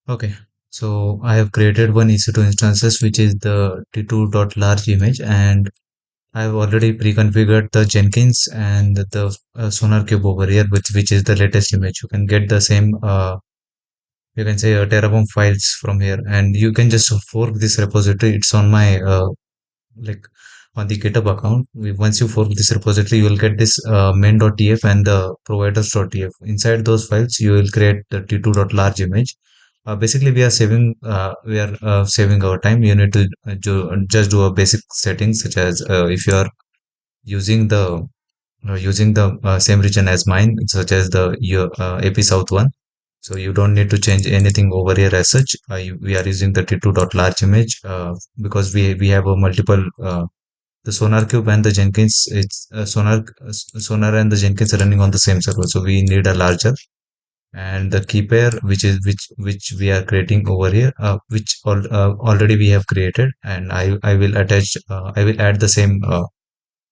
Okay, so I have created one EC2 instances, which is the t2.large image, and I've already pre-configured the Jenkins and the SonarQube over here, which is the latest image. You can get the same, you can say Terraform files from here, and you can just fork this repository. It's on my like on the GitHub account. Once you fork this repository, you will get this main.tf and the providers.tf. Inside those files, you will create the t2.large image. Basically, we are saving our time. You need to just do a basic settings, such as if you are using the same region as mine, such as the your AP South one. So you don't need to change anything over here as such. We are using the t2.large image because we have a multiple the Sonar Cube and the Jenkins. It's Sonar and the Jenkins are running on the same server, so we need a larger. And the key pair, which we are creating over here, already we have created, and I will add the same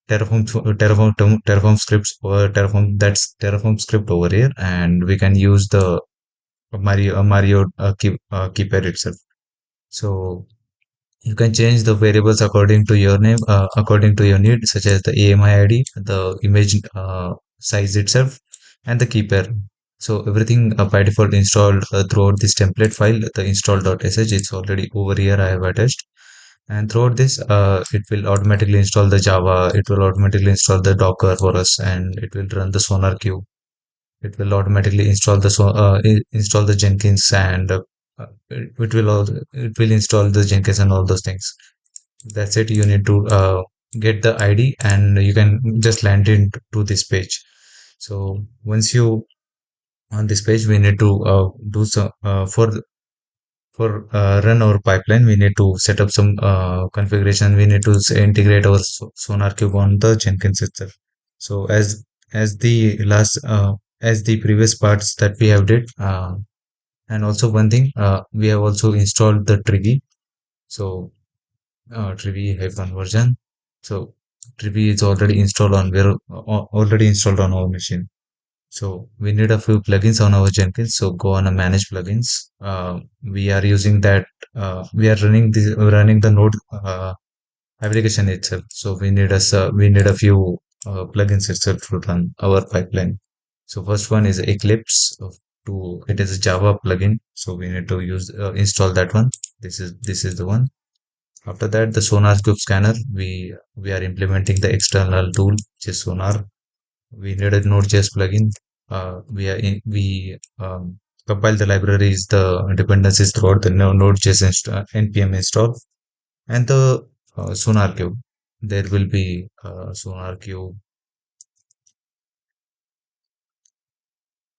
Terraform scripts or Terraform script over here, and we can use the key pair itself. So you can change the variables according to your name, according to your need, such as the AMI ID, the image size itself, and the key pair. So everything by default installed throughout this template file, the install.sh. It's already over here. I have attached, and throughout this, it will automatically install the Java. It will automatically install the Docker for us, and it will run the Sonar queue. It will automatically install the Jenkins, and it will install the Jenkins and all those things. That's it. You need to get the ID, and you can just land into this page. So once you on this page, we need to do some for run our pipeline. We need to set up some configuration. We need to integrate our Sonar Cube on the Jenkins itself. So as the last as the previous parts that we have did, and also one thing, we have also installed the Triggy. So Trivy hyphen version. So Trivy is already installed on our machine. So we need a few plugins on our Jenkins. So go on a manage plugins. We are using that. We are running the node application itself. So we need a few plugins itself to run our pipeline. So first one is Eclipse. It is a Java plugin. So we need to install that one. This is the one. After that, the Sonar Cube Scanner, we are implementing the external tool, which is Sonar. We need a Node.js plugin. We compile the libraries, the dependencies throughout the Node.js npm install, and the Sonar Cube. There will be Sonar Cube.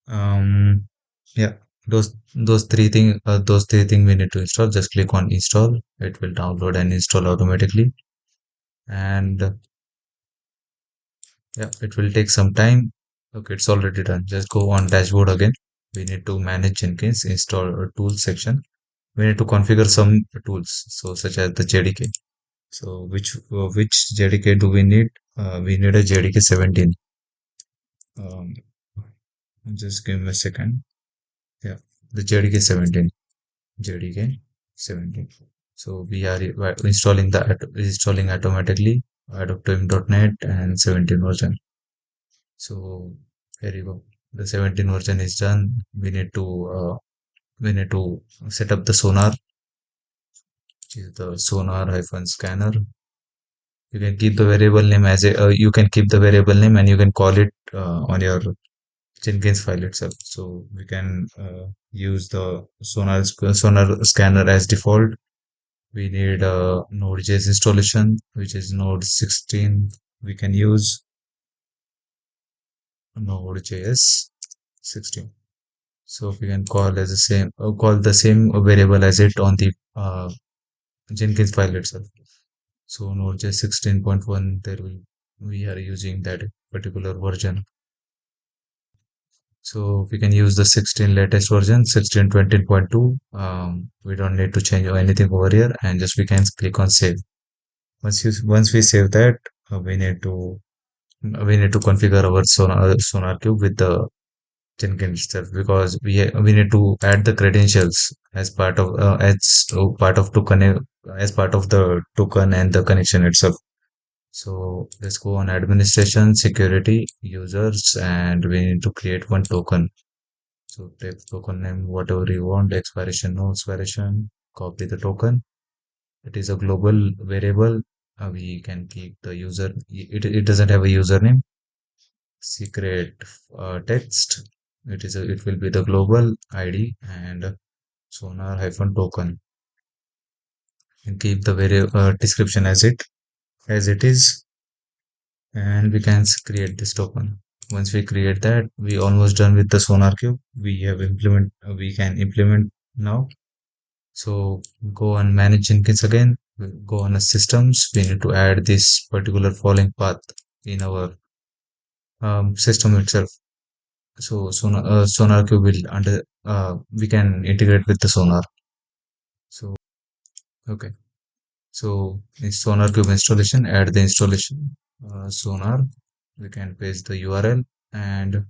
Um, yeah, those three things we need to install. Just click on install. It will download and install automatically, and yeah, it will take some time. Okay, it's already done. Just go on dashboard again. We need to manage Jenkins install tools section. We need to configure some tools, so such as the JDK. So which JDK do we need? We need a JDK 17. Um, just give me a second. Yeah, the JDK 17. JDK 17. So we are installing automatically adoptim.net and 17 version. So here you go. The 17 version is done. We need to set up the Sonar, which is the Sonar hyphen scanner. You can keep the variable name you can keep the variable name, and you can call it on your Jenkins file itself. So we can use the Sonar scanner as default. We need a Node.js installation, which is Node 16. We can use Node.js 16. So we can call the same variable as it on the Jenkins file itself. So Node.js 16.1, we are using that particular version. So we can use the 16 latest version, 16.20.2. We don't need to change anything over here, and just we can click on save. Once we save that, we need to configure our Sonar Cube with the Jenkins itself, because we need to add the credentials as part of token as part of the token and the connection itself. So let's go on administration, security, users, and we need to create one token. So take token name, whatever you want, expiration, no expiration, copy the token. It is a global variable. We can keep the user, it doesn't have a username. Secret text, it will be the global ID and sonar hyphen token, and keep the description as it is, and we can create this token. Once we create that, we almost done with the sonar cube. We can implement now. So go on manage Jenkins again, go on systems. We need to add this particular falling path in our system itself. So sonar cube will we can integrate with the sonar. So okay. So in sonar cube installation, add the installation sonar. We can paste the URL, and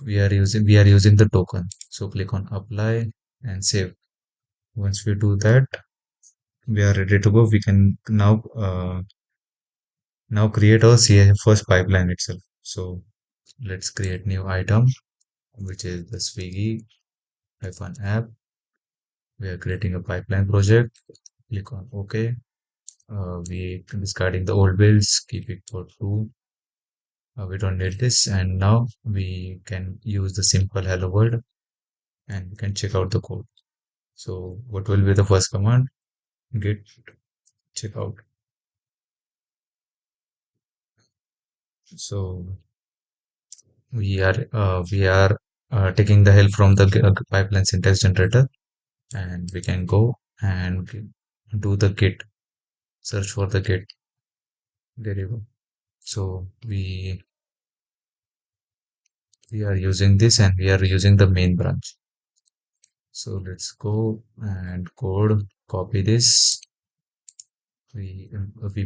we are using the token. So click on apply and save. Once we do that, we are ready to go. We can now create our CI first pipeline itself. So let's create new item, which is the Swiggy hyphen app. We are creating a pipeline project. Click on OK. We discarding the old builds, keep it for two. We don't need this, and now we can use the simple hello world, and we can check out the code. So what will be the first command? Git checkout. So we are taking the help from the pipeline syntax generator, and we can go and do the git search for the git. There you go. So we are using this, and we are using the main branch. So let's go and code, copy this. We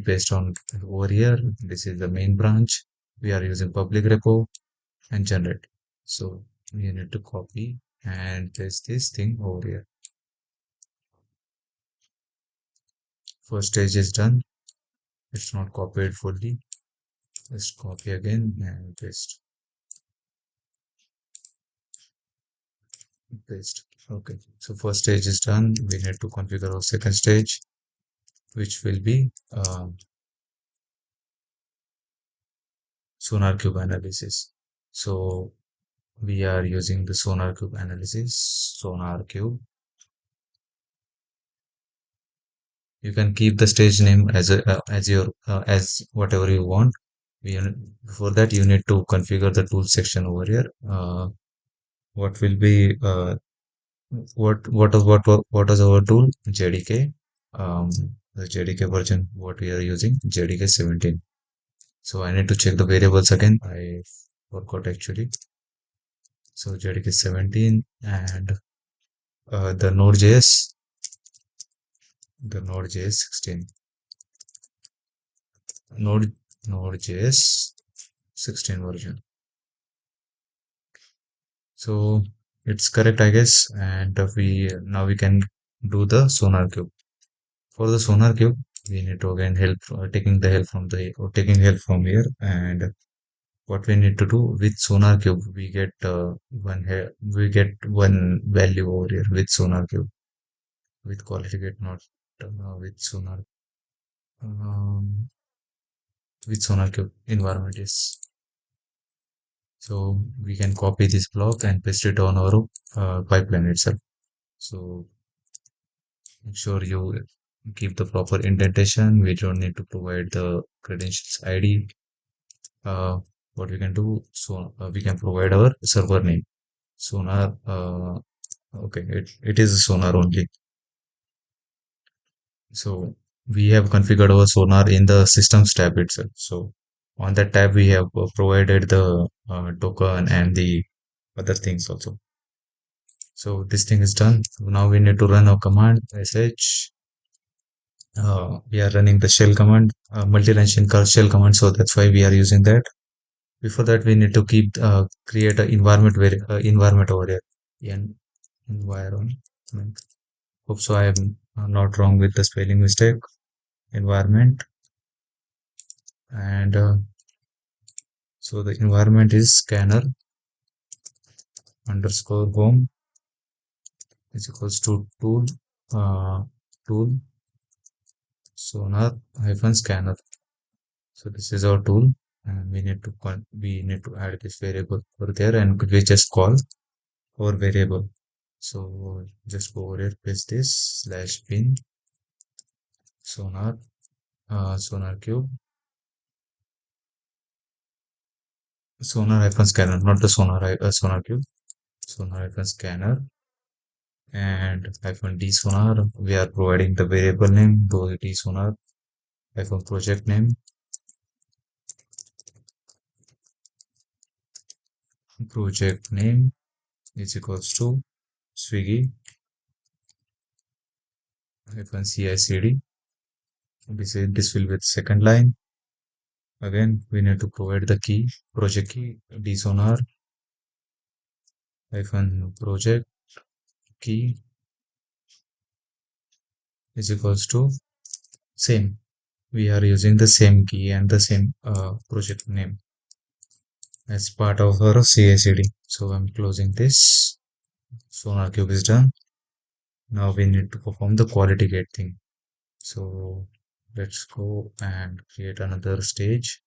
paste on over here. This is the main branch. We are using public repo and generate. So we need to copy and paste this thing over here. First stage is done. It's not copied fully. Let's copy again and paste. Okay, so first stage is done. We need to configure our second stage, which will be sonar cube analysis. So we are using the sonar cube analysis. Sonar cube, you can keep the stage name as your as whatever you want. Before that, you need to configure the tool section over here. What will be what is our tool? JDK. The JDK version what we are using, JDK 17. So I need to check the variables again. I forgot actually. So JDK 17 and the Node.js 16. Node.js 16 version. So it's correct, I guess. And we can do the sonar cube. For the sonar cube, we need to again taking help from here. And what we need to do with sonar cube, we get one value over here with sonar cube, with quality get not with um, sonar cube environment is. So we can copy this block and paste it on our pipeline itself. So make sure you keep the proper indentation. We don't need to provide the credentials ID. What we can do, so we can provide our server name. Sonar, okay, it is sonar only. So we have configured our sonar in the systems tab itself. So on that tab, we have provided the token and the other things also. So this thing is done. Now we need to run a command sh. We are running the shell command, multi-line shell command. So that's why we are using that. Before that, we need to create an environment over here. Environment. Hope so I am not wrong with the spelling mistake. Environment, and so the environment is scanner underscore home is equals to uh, tool sonar hyphen scanner. So this is our tool, and we need to add this variable over there, and we just call our variable. So just go over here, paste this slash bin sonar sonar cube sonar hyphen scanner, not the sonar cube, sonar hyphen scanner and hyphen d sonar. We are providing the variable name to d sonar hyphen project name. Project name is equals to Swiggy hyphen CICD. This will be the second line. Again, we need to provide the key, project key, dsonar hyphen project key is equals to same. We are using the same key and the same project name as part of our CICD. So I'm closing this. Sonar cube is done. Now we need to perform the quality gate thing. So let's go and create another stage.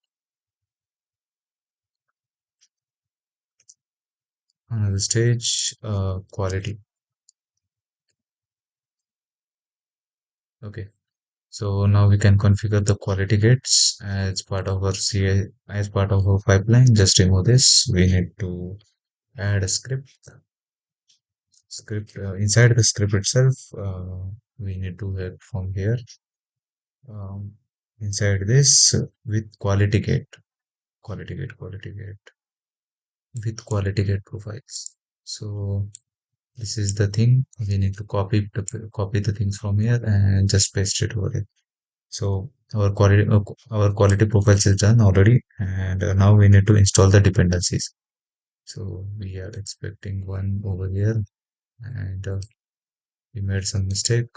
Another stage, quality. Okay. So now we can configure the quality gates as part of our CI, as part of our pipeline. Just remove this. We need to add a script inside the script itself. We need to have from here um, inside this with quality gate with quality gate profiles. So this is the thing. We need to copy the things from here and just paste it over here. So our quality profiles is done already, and now we need to install the dependencies. So we are expecting one over here, and we made some mistake.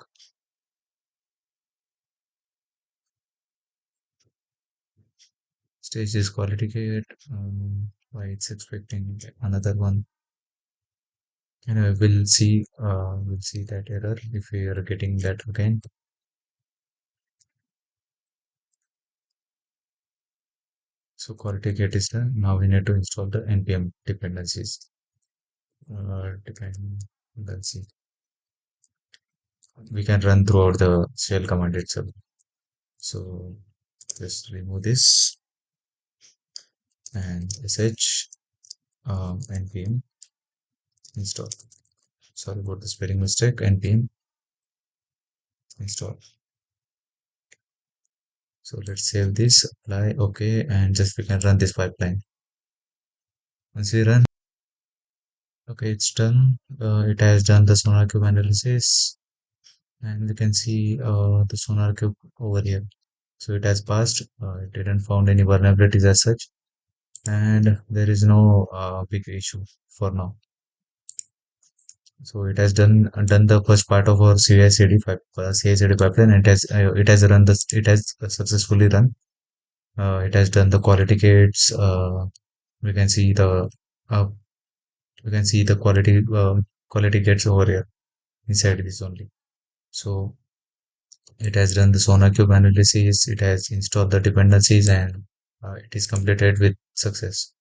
Stage is quality gate. Why it's expecting another one? And we'll see that error if we are getting that again. So quality gate is done. Now we need to install the npm dependencies. Dependency. We can run throughout the shell command itself. So just remove this and sh npm install. Sorry about the spelling mistake. Npm install. So let's save this, apply, okay, and just we can run this pipeline. Once we run, okay, it's done. It has done the sonar cube analysis, and we can see the sonar cube over here. So it has passed. It didn't found any vulnerabilities as such, and there is no big issue for now. So it has done the first part of our CI/CD pipeline. It has run this. It has successfully run. It has done the quality gates. We can see the uh, we can see the quality gates over here inside this only. So it has done the Sonar Cube analysis. It has installed the dependencies, and it is completed with success.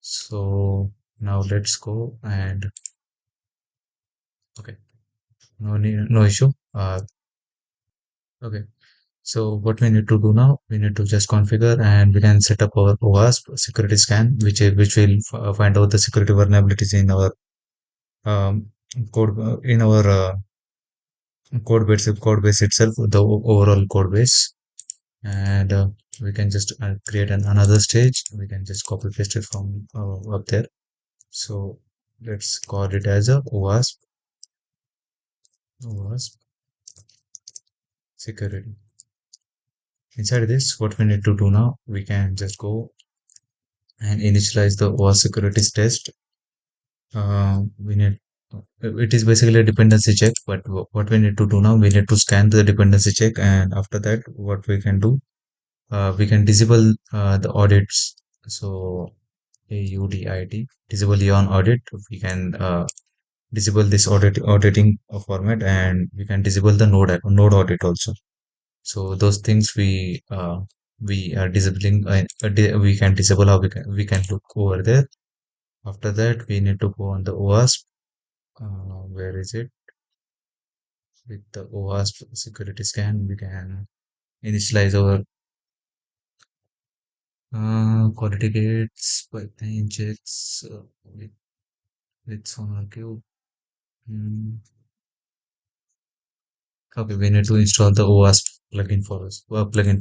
So now let's go and okay, no issue. Okay. So what we need to do now, we need to just configure and we can set up our OWASP security scan, which will find out the security vulnerabilities in our um, in our code base itself, the overall code base, and we can just create another stage. We can just copy paste it from up there. So let's call it as a OWASP security. Inside this, what we need to do now, we can just go and initialize the OWASP security test. We need it is basically a dependency check, but what we need to do now, we need to scan the dependency check, and after that, what we can do, we can disable the audits. So AUDIT, disable on audit. We can disable this auditing format, and we can disable the node audit also. So those things we are disabling. We can disable, how we can look over there. After that, we need to go on the OWASP. Where is it? With the OWASP security scan, we can initialize our quality gates, pipeline checks with Sonar Cube. Mm, okay, we need to install the OWASP plugin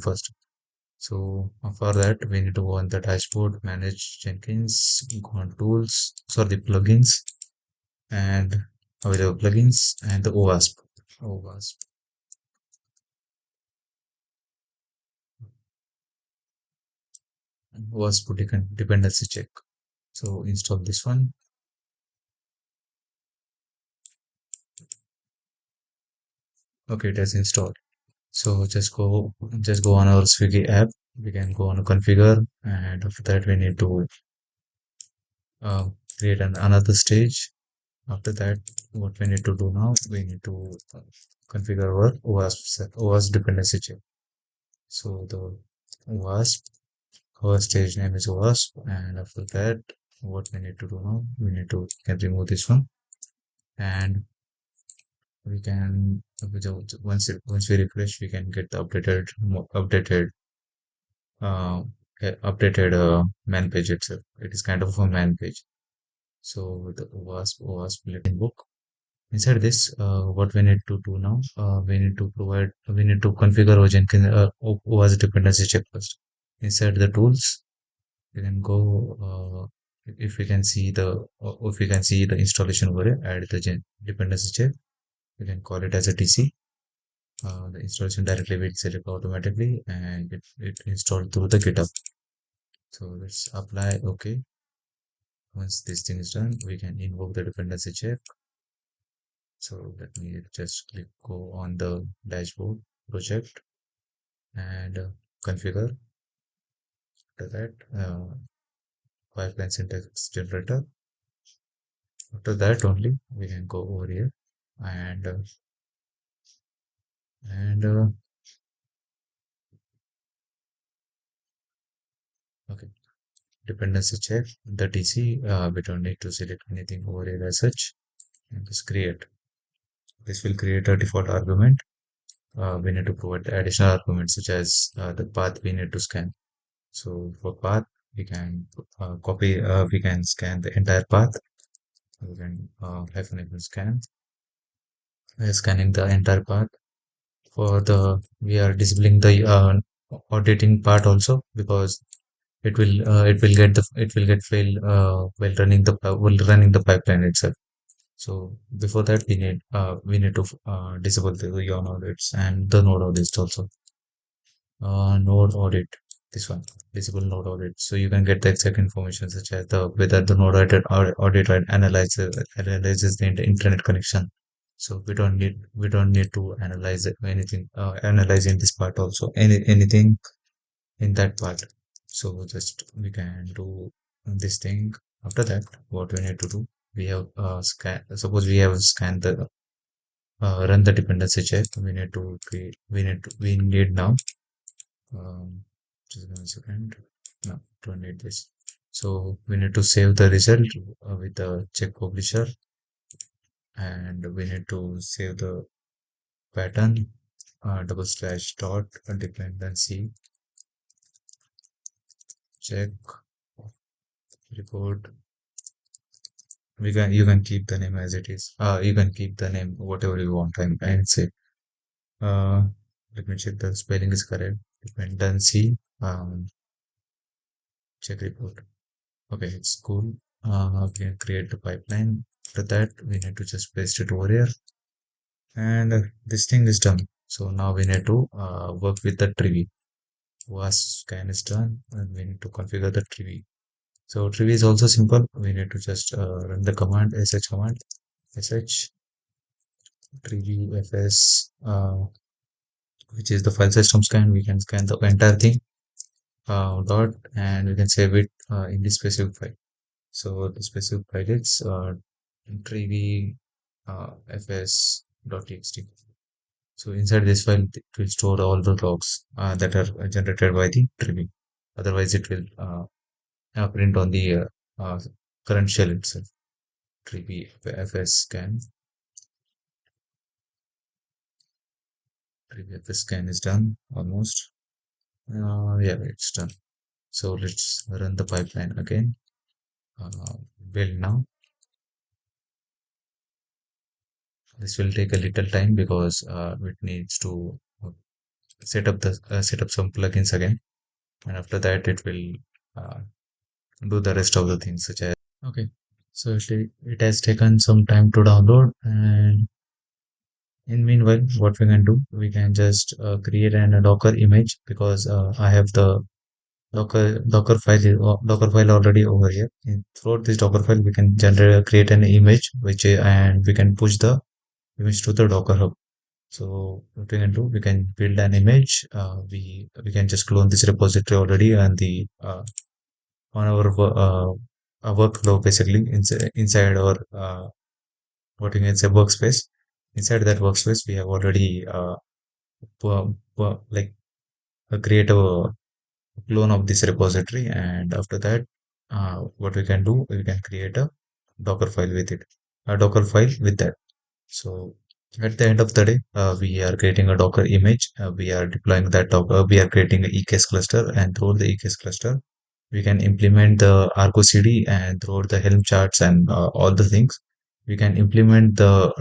first. So for that, we need to go on the dashboard, manage Jenkins, go on tools, sorry, plugins, and available plugins, and the OWASP. OWASP, OWASP dependency check. So install this one. Okay, it has installed. So just go on our Swiggy app. We can go on configure, and after that we need to uh, create another stage. After that, what we need to do now, we need to configure our OWASP dependency check. So the OWASP, our stage name is OWASP, and after that, what we need to do now, we need to can remove this one, and we can once we refresh, we can get the uh, man page itself. It is kind of a man page. So the OWASP bulletin book. Inside this, what we need to do now, we need to configure our Jenkins OWASP dependency check first. Inside the tools, we can go, if we can see the installation over here, add the dependency check. We can call it as a TC. The installation directly will select automatically, and it installed through the GitHub. So let's apply OK. Once this thing is done, we can invoke the dependency check. So let me just go on the dashboard project and configure. After that, pipeline syntax generator. After that only we can go over here and and okay, dependency check the TC. We don't need to select anything over here as such, and just create. This will create a default argument. We need to provide the additional arguments such as the path we need to scan. So for path, we can we can scan the entire path. We can hyphen scan, scanning the entire path. For the, we are disabling the auditing part also, because it will get fail while running the pipeline itself. So before that, we need to disable the yawn audits and the node audits also. Node audit, this one, disable node audit. So you can get the exact information such as the whether the node audit analyzes the internet connection. So we don't need to analyze anything, analyzing this part also, anything in that part. So just we can do this thing. After that, what we need to do, we have suppose we have scanned the run the dependency check. We need now, just 1 second. No, don't need this. So we need to save the result with the check publisher, and we need to save the pattern, double slash dot dependency check report. You can keep the name as it is. You can keep the name whatever you want, and say, uh, let me check the spelling is correct. Dependency check report. Okay, it's cool. We can create the pipeline. After that, we need to just paste it over here, and this thing is done. So now we need to work with the tree. Was scan is done, and we need to configure the tree. So tree is also simple. We need to just run the command sh command, sh trivfs, which is the file system scan. We can scan the entire thing, dot, and we can save it in the specific file. So the specific file is triv fs.txt. So inside this file, it will store all the logs that are generated by the triv. Otherwise, it will print on the uh, current shell itself. Triv fs scan. Triv fs scan is done almost. Yeah, it's done. So let's run the pipeline again. Build now. This will take a little time because it needs to set up some plugins again, and after that it will uh, do the rest of the things such as okay. So it has taken some time to download, and in meanwhile, what we can do, we can just create a Docker image because I have the Docker file already over here. Throughout this Docker file, we can generate create an image and we can push the image to the Docker hub. So what we can do, we can build an image. We can just clone this repository already and the on our workflow basically inside our what you can say workspace. Inside that workspace, we have already like create a clone of this repository, and after that, what we can do, we can create a Docker file with it, a Docker file with that. So at the end of the day, we are creating a Docker image. We are deploying that Docker. We are creating a EKS cluster, and through the EKS cluster, we can implement the ArgoCD, and throughout the Helm charts and all the things. We can implement the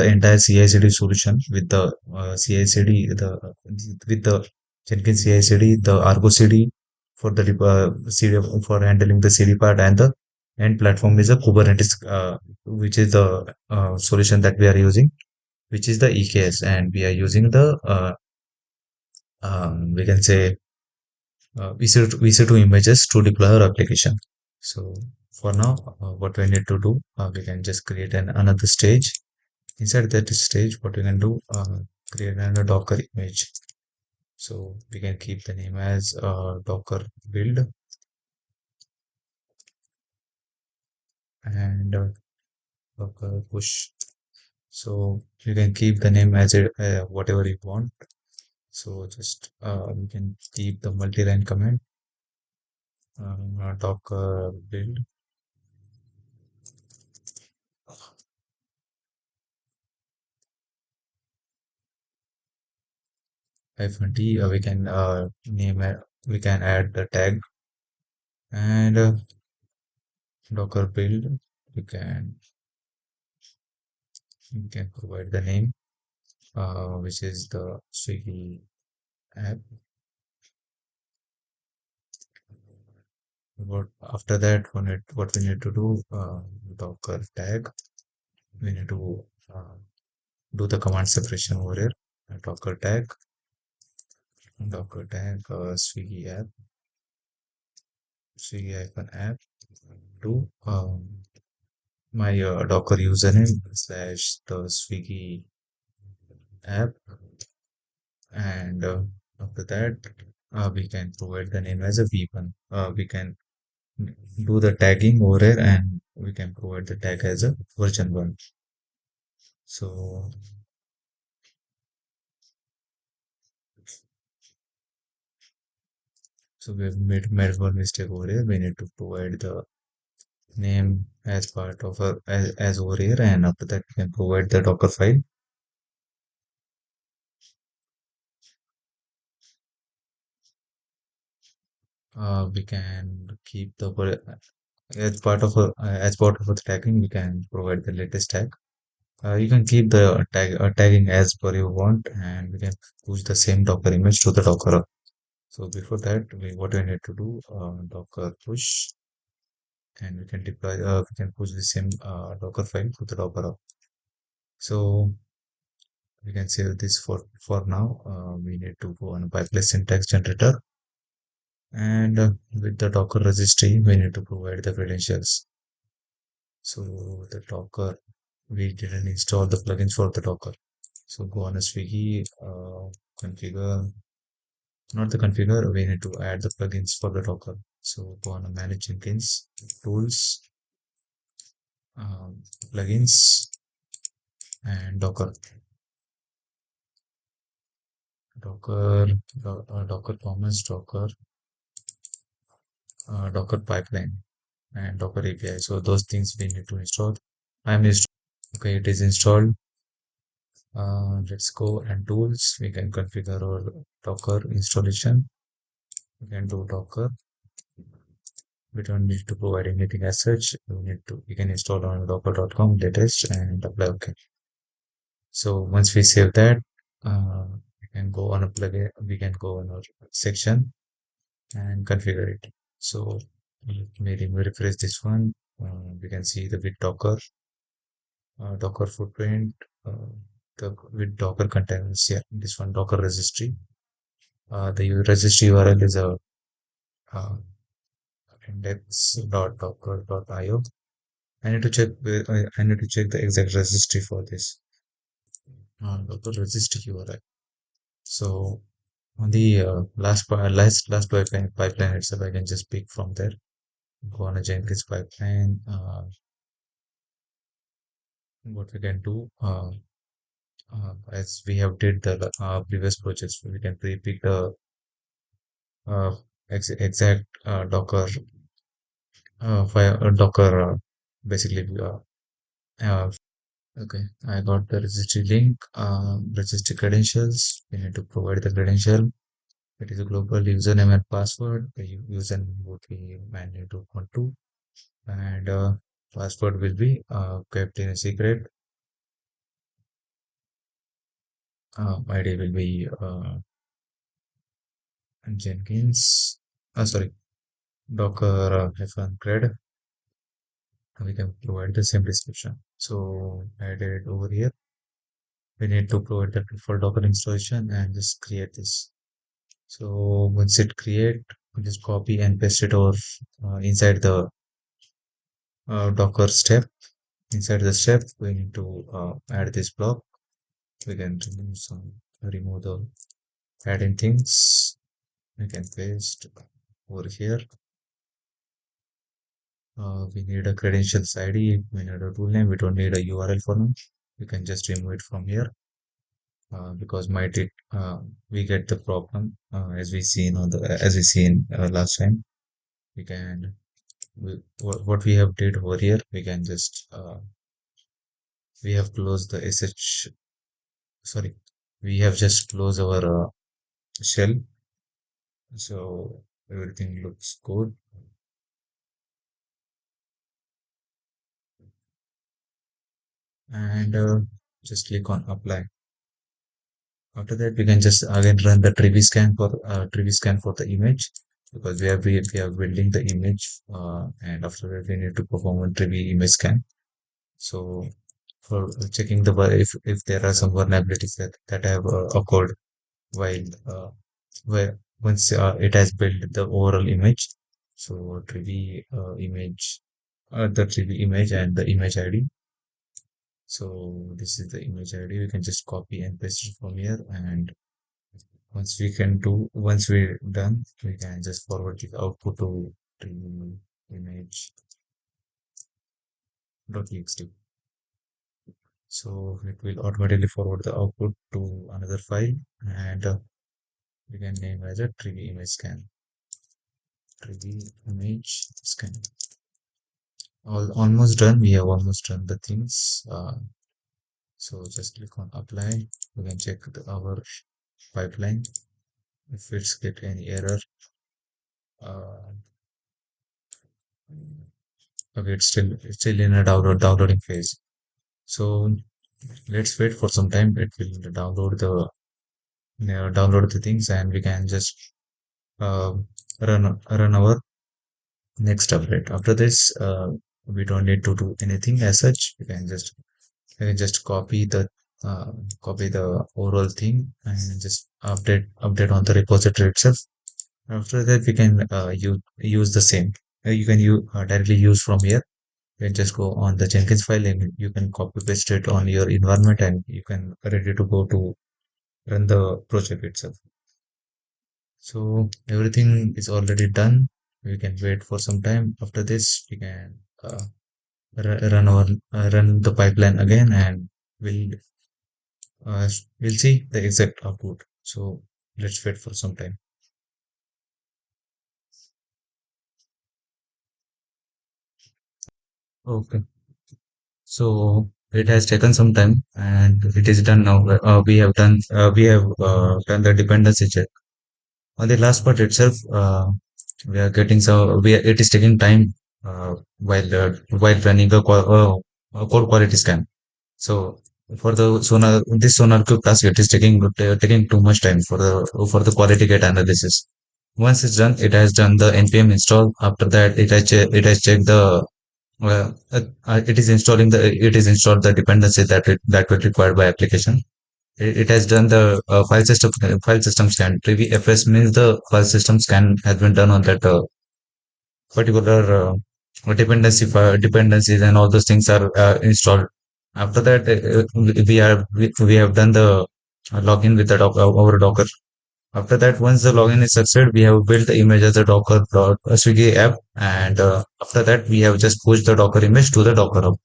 entire CI/CD solution with the CI/CD with the Jenkins CI/CD, the ArgoCD for the CD for handling the CD part, and the end platform is a Kubernetes, which is the solution that we are using, which is the EKS, and we are using the we can say EC2 images to deploy our application. So for now, what we need to do, we can just create another stage. Inside that stage, what we can do, create another Docker image. So we can keep the name as Docker build, and Docker push. So you can keep the name as whatever you want. So just we can keep the multi-line command, Docker build, -t. We can name it. We can add the tag, and Docker build. We can provide the name, which is the Swiggy app. What after that, what we need to do, Docker tag. We need to do the command separation over here. Docker tag, Swiggy app, Swiggy icon app to my Docker username slash the Swiggy app, and after that, we can provide the name as a v1. We can do the tagging over here, and we can provide the tag as a version 1. So we've made one mistake over here. We need to provide the name as part of as over here, and after that we can provide the Docker file. We can keep the as part of the tagging. We can provide the latest tag. You can keep the tagging as per you want, and we can push the same Docker image to the Docker. So before that, what we need to do, Docker push, and we can deploy. We can push the same Docker file to the Docker. So we can save this for now. We need to go on bypass syntax generator, and with the Docker registry, we need to provide the credentials. So the Docker we didn't install the plugins for the Docker. So go on a Swiggy, configure, not the configure, we need to add the plugins for the Docker. So go on a manage Jenkins, tools, um, plugins, and Docker. Docker, Docker Commons, Docker pipeline, and Docker API. So those things we need to install. I'm installed. Okay, it is installed. Let's go and tools. We can configure our Docker installation. We can do Docker. We don't need to provide anything as such. We can install on docker.com latest and apply. Okay. So once we save that, we can go on a plugin. We can go on our section and configure it. So maybe we refresh this one. We can see the with Docker, Docker footprint, uh, the with Docker containers. Yeah, this one Docker registry. The registry URL is a uh, index.docker.io. I need to check the exact registry for this Docker registry URL. So on the last pipeline itself, I can just pick from there. Go on a Jenkins pipeline. What we can do, as we have did the previous projects, we can pre-pick the uh, exact Docker basically. Okay, I got the registry link, registry credentials. We need to provide the credential. It is a global username and password. The username would be manu212, and password will be kept in a secret. ID will be Jenkins. Sorry, Docker hyphen cred. We can provide the same description. So added over here. We need to provide the for Docker installation and just create this. So once it create, we just copy and paste it over inside the Docker step. Inside the step, we need to add this block. We can remove the adding things. We can paste over here. We need a credentials ID. We need a tool name. We don't need a URL for now. We can just remove it from here because might it we get the problem as we seen last time. We can what we have did over here. We can just we have closed the sh. Sorry, we have just closed our shell. So everything looks good. And just click on apply. After that, we can just again run the tree scan for the image because we are building the image, and after that we need to perform a tree image scan. So for checking the if there are some vulnerabilities that have occurred while where once it has built the overall image. So tree image, the tree image and the image ID. So this is the image ID. We can just copy and paste it from here. And once we're done, we can just forward the output to image.txt. So it will automatically forward the output to another file, and we can name as a tree image scan. Tree image scan. Almost done. We have almost done the things. So just click on apply. We can check our pipeline. If it's get any error, uh, okay, it's still in a downloading phase. So let's wait for some time. It will download the things, and we can just uh, run our next update. After this, we don't need to do anything as such. We can just uh, copy the overall thing and just update on the repository itself. After that, we can use the same. You can directly use from here. You can just go on the Jenkins file and you can copy paste it on your environment and you can ready to go to run the project itself. So everything is already done. We can wait for some time. After this, we can run the pipeline again, and we'll we'll see the exact output. So let's wait for some time. Okay. So it has taken some time, and it is done now. We have done the dependency check. On the last part itself, we are getting so we are, it is taking time while running a code quality scan. So for the sonar cube task, it is taking too much time for the quality gate analysis. Once it's done, it has done the npm install. After that, it has checked the it is installed the dependency that will required by application. It has done the file system scan. TVFS means the file system scan has been done on that particular dependencies, and all those things are installed. After that, we have done the login with our Docker. After that, once the login is succeeded, we have built the image as a Docker Swiggy app, and after that, we have just pushed the Docker image to the Docker hub.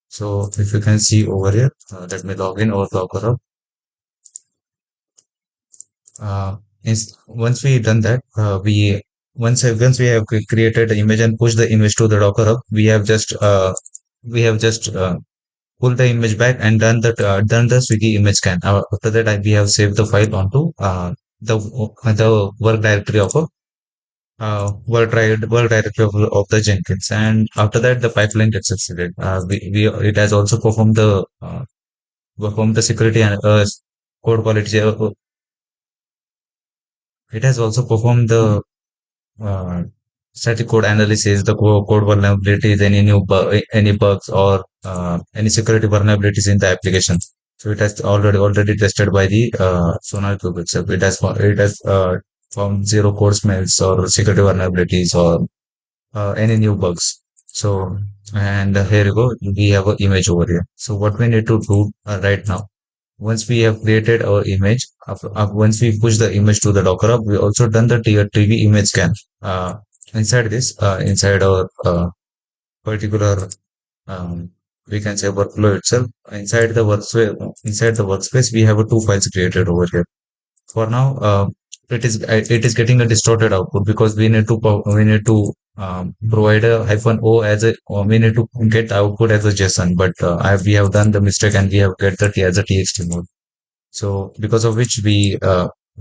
So if you can see over here, let me log in over Docker hub. Once we done that, once we have created the image and pushed the image to the Docker hub, we have just pulled the image back and done the Swiggy image scan. After that, we have saved the file onto the work directory of a work directory of the Jenkins, and after that, the pipeline gets succeeded. We it has also performed the security and code quality. It has also performed the uh, static code analysis, the code vulnerabilities, any bugs or any security vulnerabilities in the application. So it has already tested by the Sonar Cube itself. It has found zero code smells or security vulnerabilities or any new bugs. So, and here you go, we have an image over here. So what we need to do right now, once we have created our image, once we push the image to the Docker hub, we also done the tier TV image scan. Inside our particular, um, we can say workflow itself, inside the workspace, we have two files created over here. For now, it is getting a distorted output because we need to provide a hyphen o as a or we need to get the output as a JSON, but we have done the mistake and we have get the as a TXT mode. So because of which we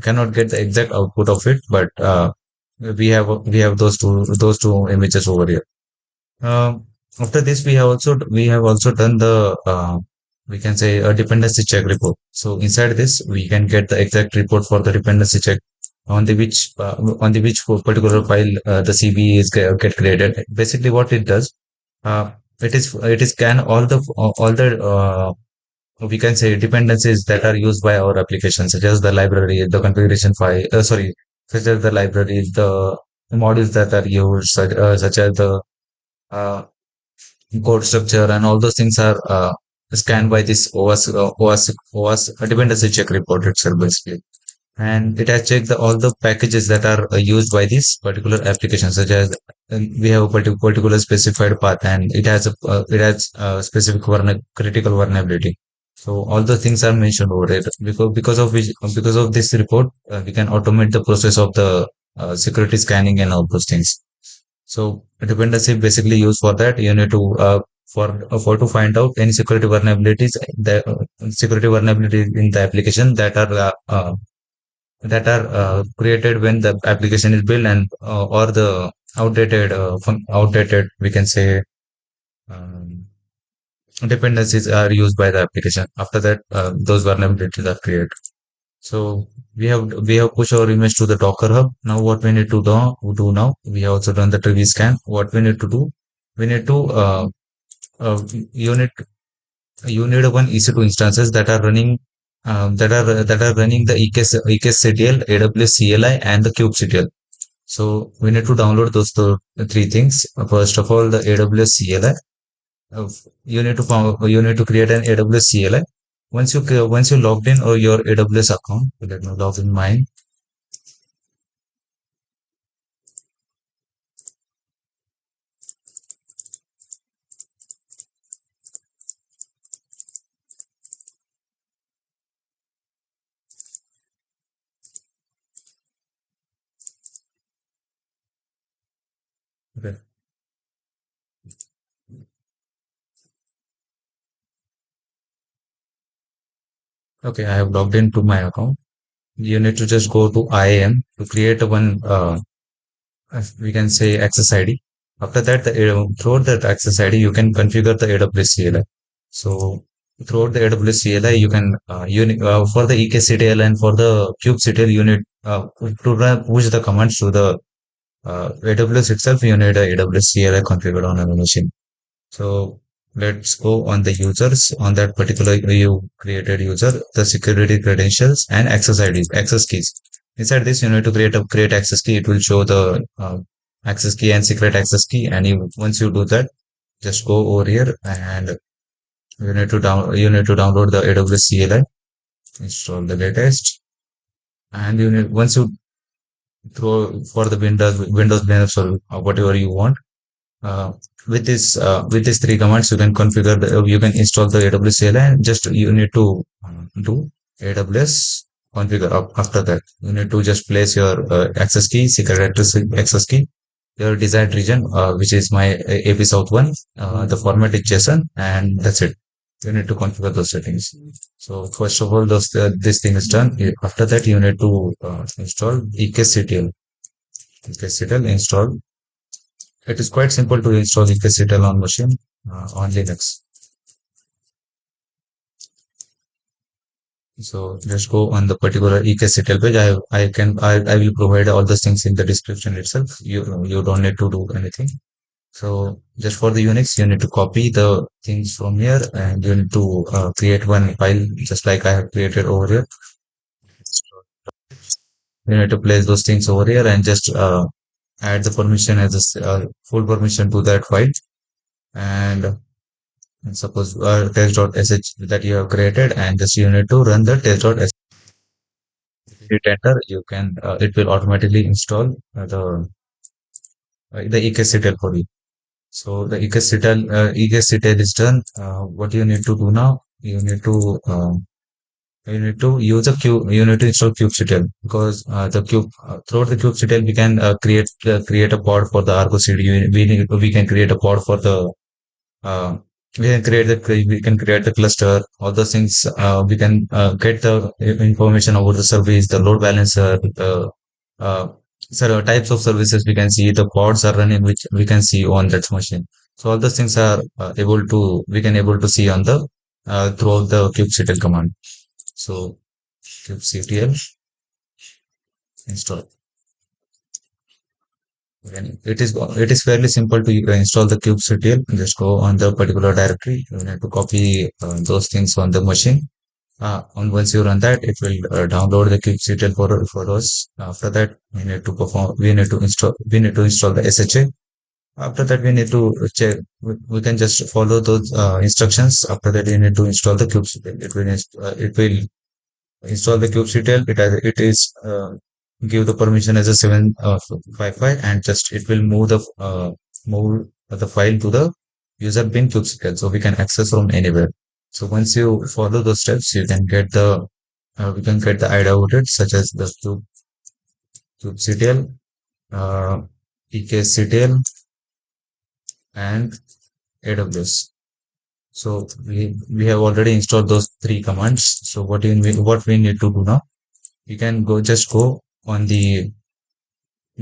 cannot get the exact output of it, but we have those two images over here. After this, we have also done the we can say a dependency check report. So inside this, we can get the exact report for the dependency check on the which particular file the CVE is get created. Basically, what it does, it is scan all the we can say dependencies that are used by our application, such as the library, the configuration file, such as the libraries, the modules that are used, such as the uh, code structure, and all those things are scanned by this OS dependency check report itself, basically. And it has checked all the packages that are used by this particular application, such as we have a particular specified path, and it has specific critical vulnerability. So all the things are mentioned over it. Because of this report, we can automate the process of the security scanning and all those things. So dependency basically used for that. You need to for to find out any security vulnerabilities in the application that are created when the application is built, and or the outdated, we can say, um, dependencies are used by the application. After that, those vulnerabilities are created. So we have pushed our image to the Docker hub. Now what we need to do now, we have also done the tree scan. What we need to do, we need to uh, you need you need one EC2 instances that are running the EKS CTL, AWS CLI, and the kubectl. So we need to download those three things. First of all, the AWS CLI. uh, you need to create an AWS CLI. Once you logged in or your AWS account, let me log in mine. Okay. Okay, I have logged into my account. You need to just go to IAM to create one, we can say access ID. After that, throughout that access ID, you can configure the AWS CLI. So throughout the AWS CLI, you can, for the EKCTL and for the kubectl, you need push the commands to the AWS itself. You need a AWS CLI configured on a machine. So let's go on the users on that particular you created user, the security credentials and access IDs, access keys. Inside this, you need to create access key. It will show the access key and secret access key. And once you do that, just go over here and you need to download the AWS CLI, install the latest, and once you throw for the Windows Linux or whatever you want. Uh, with these three commands, you can you can install the AWS CLI and just you need to do AWS configure. After that, you need to just place your access key, secret access key, your desired region, which is my AP South one. The format is JSON, and that's it. You need to configure those settings. So first of all, this thing is done. After that, you need to install EKCTL. EKCTL install. It is quite simple to install EKCTL on machine on Linux. So just go on the particular EKCTL page. I will provide all those things in the description itself. You don't need to do anything. So just for the Unix, you need to copy the things from here and you need to create one file just like I have created over here. You need to place those things over here and just add the permission as a full permission to that file. And suppose test.sh that you have created and just you need to run the test.sh. Hit enter, you can it will automatically install the EKCTL for you. So the EKCTL is done. What you need to do now, you need to use a you need to install kubectl because throughout the kubectl we can create a pod for the ArgoCD. We can create a pod for the uh, we can create the cluster, all those things. We can get the information about the service, the load balancer, the uh, types of services we can see, the pods are running which we can see on that machine. So all those things are we can able to see on the throughout the kubectl command. So kubectl install. It is fairly simple to install the kubectl. Just go on the particular directory. You need to copy those things on the machine. And once you run that, it will download the kubectl for us. After that, we need to install the SHA. After that, we need to check. We can just follow those instructions. After that, we need to install the kubectl. It will install the kubectl. It is give the permission as a 755 and just it will move the file to the user bin kubectl so we can access from anywhere. So once you follow those steps, you can get the we can get the IDE outlet such as the kubectl, EKCTL, and AWS. So we have already installed those three commands. So what we need to do now? You can go on the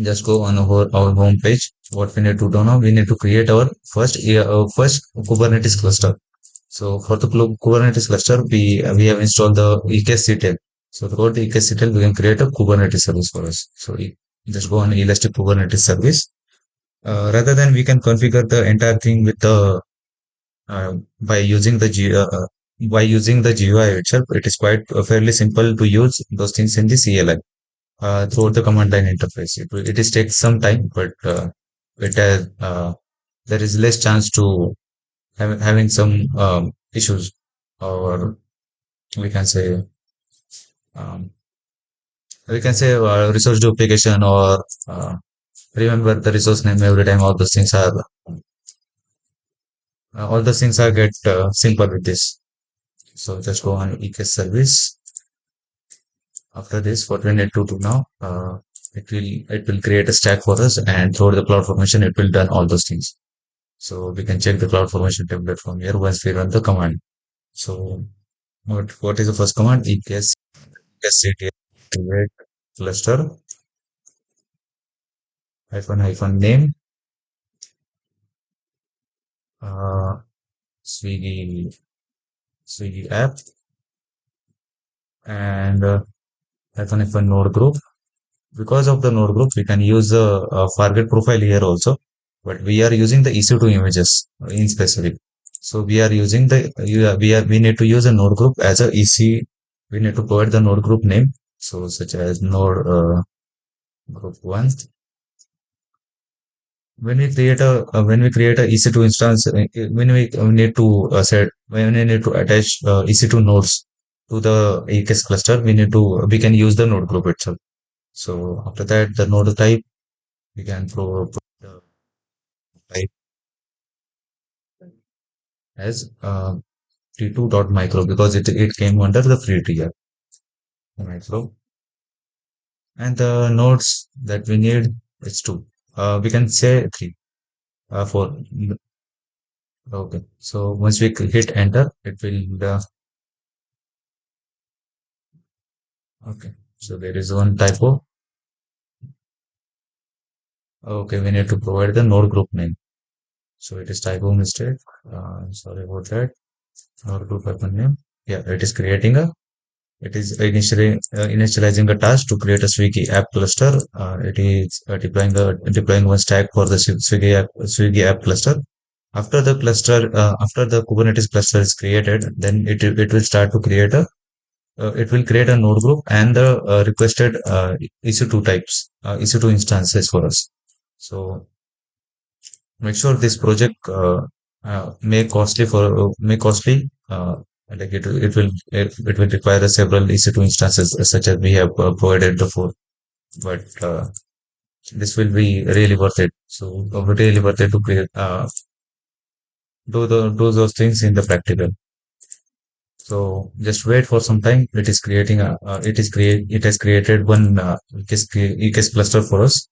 just go on our home page. What we need to do now, we need to create our first Kubernetes cluster. So for the Kubernetes cluster, we have installed the EKCTL. So throughout the EKCTL, we can create a Kubernetes service for us. So just go on Elastic Kubernetes service. Rather than we can configure the entire thing with the by using the by using the GUI itself. It is quite fairly simple to use those things in the CLI throughout the command line interface. It is takes some time, but it has there is less chance to having some issues, or we can say um, resource duplication, or remember the resource name every time. All those things are get simple with this. So just go on EKS service. After this, what we need to do now, it will create a stack for us, and through the cloud formation, it will done all those things. So we can check the cloud formation template from here once we run the command. So what is the first command? EKS SCT create cluster hyphen name, uh, Swiggy Swiggy app, and hyphen node group. Because of the node group, we can use the target profile here also, but we are using the EC2 images in specific. So we are using we need to use a node group as a EC. We need to provide the node group name. So such as node group one. When we create a EC2 instance, when we need to set when we need to attach EC2 nodes to the EKS cluster, we can use the node group itself. So after that, the node type we can put the type as t2.micro, because it came under the free tier micro, and the nodes that we need is two. We can say three, four. Okay. So once we hit enter, it will. Okay. So there is one typo. Okay, we need to provide the node group name. So it is typo mistake. Sorry about that. Node group weapon name. Yeah, it is creating a. It is initializing a task to create a Swiggy app cluster. It is deploying one stack for the Swiggy app cluster. After the Kubernetes cluster is created, then it will start to create a it will create a node group and the requested EC2 types, EC2 instances for us. So make sure this project may costly, like it will require several EC2 instances such as we have provided before, but this will be really worth it. So really worth it to create do those things in the practical. So just wait for some time. It has created one EKS cluster for us,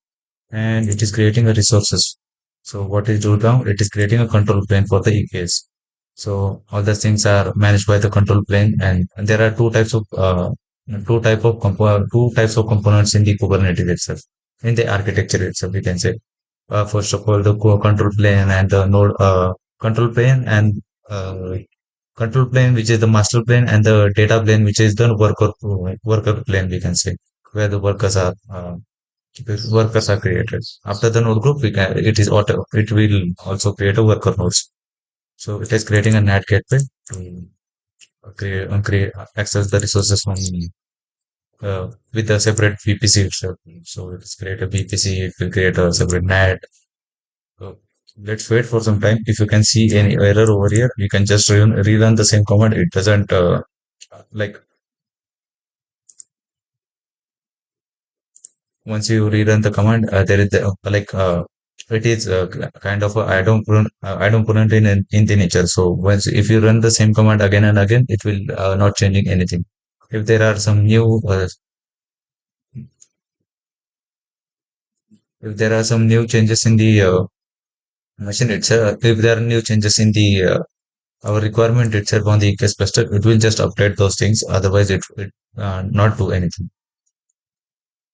and it is creating a resources. So what is do now? It is creating a control plane for the EKS. So all the things are managed by the control plane, and there are two types of components in the Kubernetes itself, in the architecture itself. We can say first of all the core control plane and the node control plane and uh, control plane, which is the master plane, and the data plane, which is the worker plane. We can say where the workers are created. After the node group, it will also create a worker nodes. So it is creating a NAT gateway to create access the resources from with a separate VPC itself. So it is create a VPC, it will create a separate NAT. So let's wait for some time. If you can see any error over here, you can just rerun the same command. It doesn't like once you rerun the command, there is it is kind of a I don't put it in the nature. So once if you run the same command again and again, it will not changing anything. If there are some new if there are some new changes in the machine itself, if there are new changes in the our requirement itself on the EKS cluster, it will just update those things. Otherwise, it will not do anything.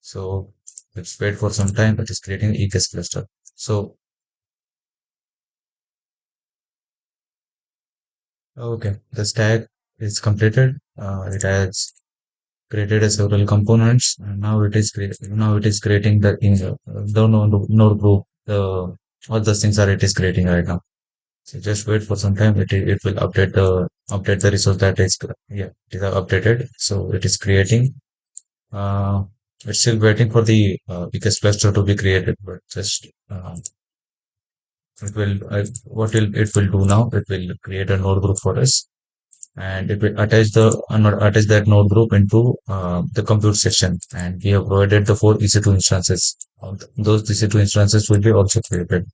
So let's wait for some time. It is creating EKS cluster. So okay, the stack is completed. It has created a several components, and now it is creating the node group. All the things are it is creating right now. So just wait for some time. It will update the resource that is yeah, it is updated. So it is creating. Uh, it's still waiting for the biggest cluster to be created, but just it will do now, it will create a node group for us, and it will attach that node group into the compute section. And we have provided the four EC2 instances. Those EC2 instances will be also created.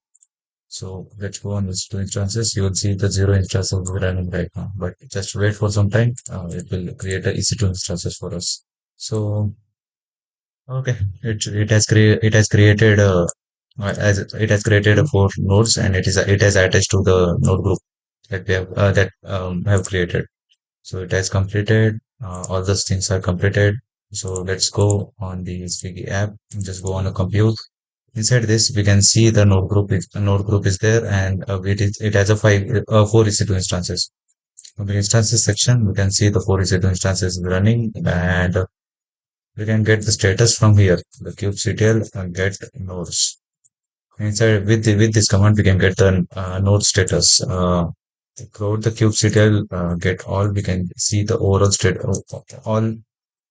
So let's go on EC2 instances. You will see the zero instances running right now, but just wait for some time. It will create a EC2 instances for us. So okay, it has created as it has created four nodes, and it has attached to the node group that we have created. So it has completed. All those things are completed. So let's go on the Swiggy app and just go on a compute. Inside this, we can see the node group is there, and it has a four EC2 instances. On the instances section, we can see the four EC2 instances running, and we can get the status from here. The kubectl get nodes. Inside with this command, we can get the node status. Throughout the kubectl get all, we can see the overall state of all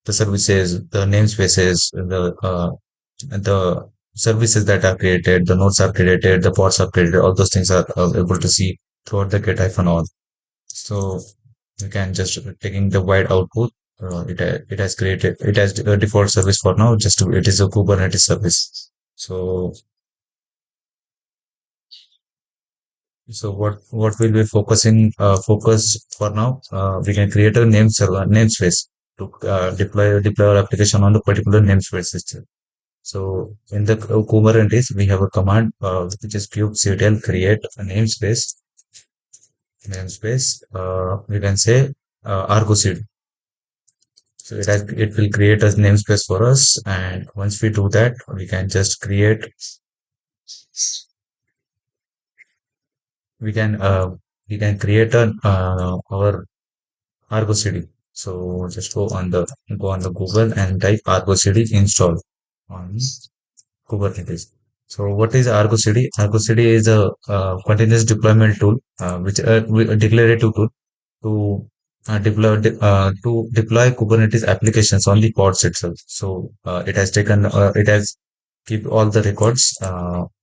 the services, the namespaces, the services that are created, the nodes are created, the pods are created. All those things are able to see throughout the get hyphen all. So you can just taking the wide output. It has created, it has a default service for now. It is a Kubernetes service. So what will be focus for now? We can create a namespace to deploy our application on the particular namespace system. So in the Kubernetes, we have a command which is kubectl create a namespace. We can say ArgoCD. So it will create a namespace for us, and once we do that, we can uh, we can create an our ArgoCD. So just go on the Google and type ArgoCD install on Kubernetes. So what is ArgoCD? ArgoCD is a continuous deployment tool, a declarative tool to deploy Kubernetes applications on the pods itself. So it has keep all the records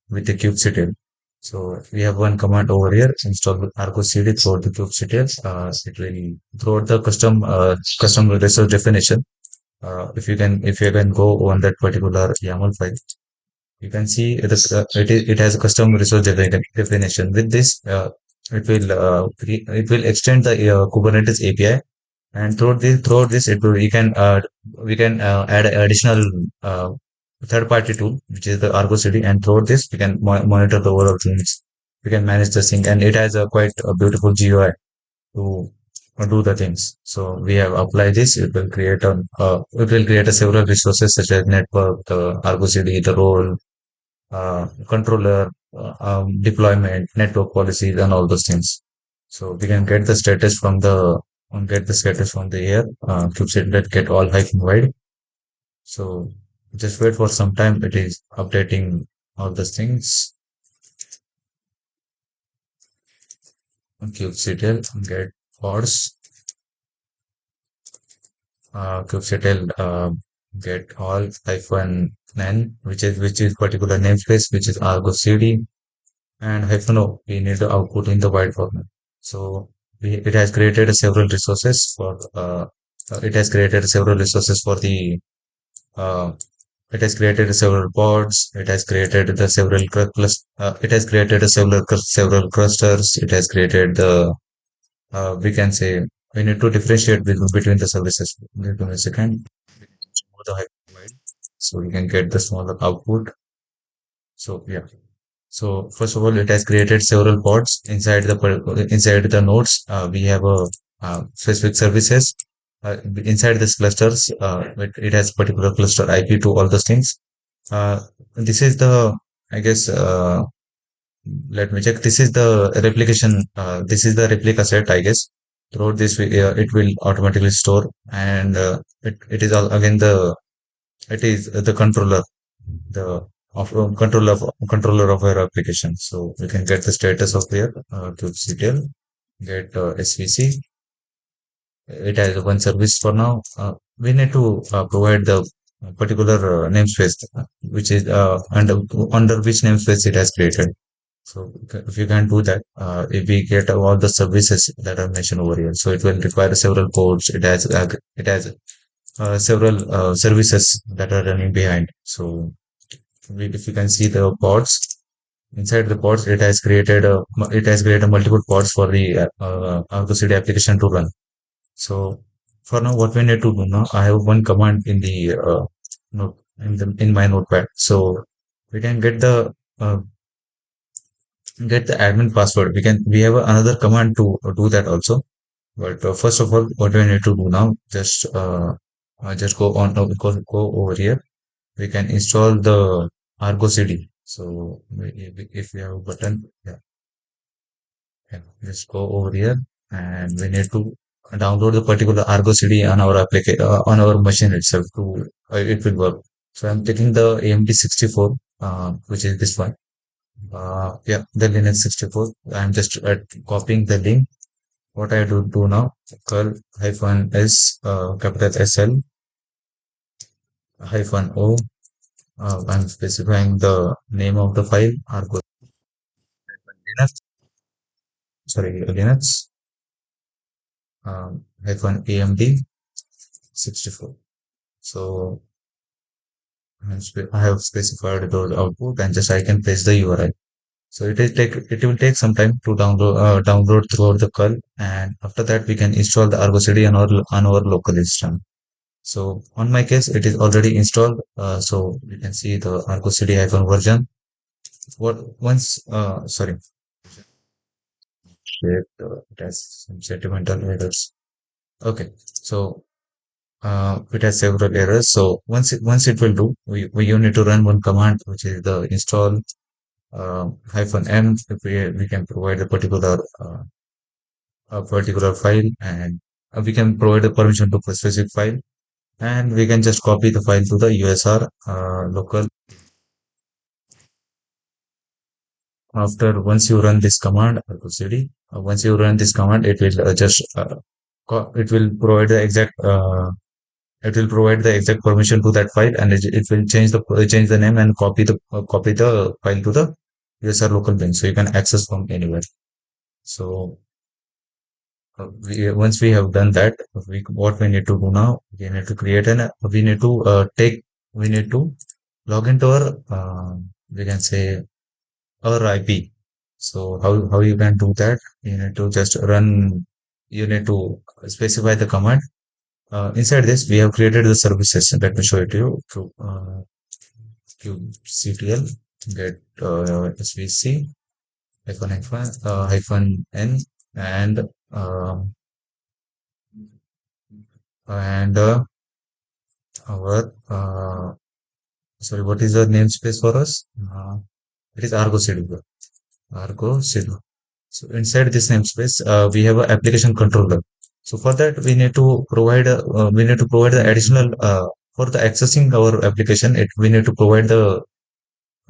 with the kubectl. So we have one command over here: install Argo CD throughout the kubectl. It will throughout the custom resource definition. If you can go on that particular YAML file, you can see it has a custom resource definition. With this, it will extend the Kubernetes API, and throughout this it will we can add additional uh, third party tool which is the Argo CD, and throughout this we can monitor the overall things. We can manage the thing, and it has a quite a beautiful GUI to do the things. So we have applied this. It will create a several resources such as network, the Argo CD, the role, controller, deployment, network policies, and all those things. So we can get the status from the air, kubectl that get all hyphen wide. So just wait for some time. It is updating all those things. Kubectl get pods, kubectl get all hyphen n, which is particular namespace, which is Argo CD, and hyphen o, we need the output in the wide format. So it has created several resources for the uh, it has created several pods. It has created the it has created several clusters. It has created the we can say we need to differentiate between the services. Give me a second. Move the hyperwide so we can get the smaller output. So yeah. So first of all, it has created several pods inside the nodes. We have a specific services inside these clusters. It has particular cluster IP to all those things. This is the I guess let me check. This is the replication. This is the replica set, I guess. Throughout this, it will automatically store, and it is all again it is the the controller of our application. So we can get the status of their kubectl, get SVC. It has one service for now. We need to provide the particular namespace, which is under which namespace it has created. So if you can do that, if we get all the services that are mentioned over here, so it will require several ports. It has several services that are running behind. So if you can see the pods inside the pods, it has created multiple pods for the ArgoCD application to run. So for now, what we need to do now, I have one command in the note in my notepad. So we can get the admin password. We have another command to do that also. But first of all, what we need to do now, just go over here. We can install the Argo CD. So if we have a button, yeah, yeah, just go over here, and we need to download the particular Argo CD on our application on our machine itself to it will work. So I'm taking the AMD 64, which is this one. Yeah, the Linux 64. I'm just copying the link. What I do now, curl hyphen s, capital SL hyphen o. I'm specifying the name of the file, Argo Linux, sorry, Linux, hyphen AMD 64. So I have specified the output, and just I can paste the URI. So it will take some time to download throughout the curl, and after that we can install the Argo CD on our local instance. So on my case, it is already installed. So you can see the Argo CD hyphen version. What once sorry, it has some sentimental errors. Okay, so it has several errors. So once it will do, we you need to run one command, which is the install hyphen m. If we can provide a particular file, and we can provide a permission to a specific file, and we can just copy the file to the USR local. After once you run this command cd, once you run this command, it will it will provide the exact permission to that file, and it will change the name and copy the file to the USR local bin, so you can access from anywhere. So once we have done that, what we need to do now, we need to create an we need to we need to log into our we can say our IP. So how you can do that? You need to just run. You need to specify the command. Inside this, we have created the services. Let me show it to you through kubectl get svc hyphen n and uh, and our sorry, what is the namespace for us? It is Argo CD. Argo CD. So inside this namespace, we have an application controller. So for that, we need to provide the additional for the accessing our application. We need to provide the